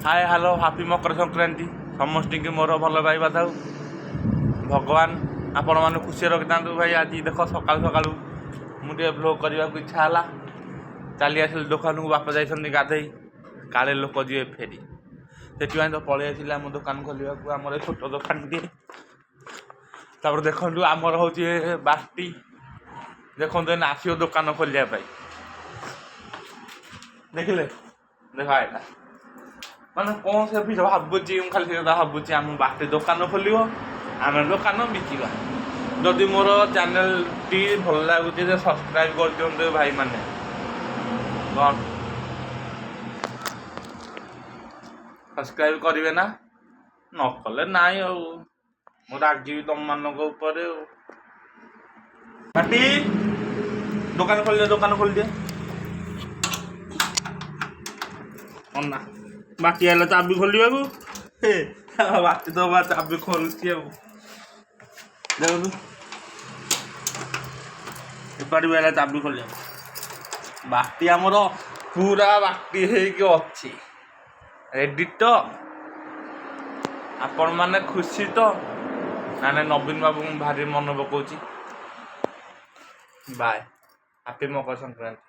Hi hello happy Makar Sankranti समस्त की मोर भल पाइबा था भगवान आपण मैंने खुशी रखिता भाई। आज देख सकालू सकालू मुझे ब्लॉग करने को इच्छा है चली आसिल दुकान को बापा जाइए गाधे काले लोक जी फेरी से तो पलि आसिले आम दुकान खोलने आम छोट दुकान टे देखु आमर हूँ बाटी देखो आसो दुकान खोलिया देखिले देख आएगा मैंने कौन से भी भावुची खाली से भावुची आम बाटी दुकान खोल आम दुकान बिका जदि मोर चैनल टी भल लगुच सब्सक्राइब कर दिखाते भाई मैंने कौन सब्सक्राइब करेंगे ना नकले ना रागी तुम मानक बाटी दुकान खोल दिए ना बाटी आला चाबी खोलिया बाटी तो चाबी खोलुची देखु एपाटी भी चाबी खोलिया बाटी आमर पूरा बाटी अच्छी रेडी तो आपण मैंने खुशी तो ना नवीन बाबू भारी मन पकाउची बाय हैप्पी मकर संक्रांति।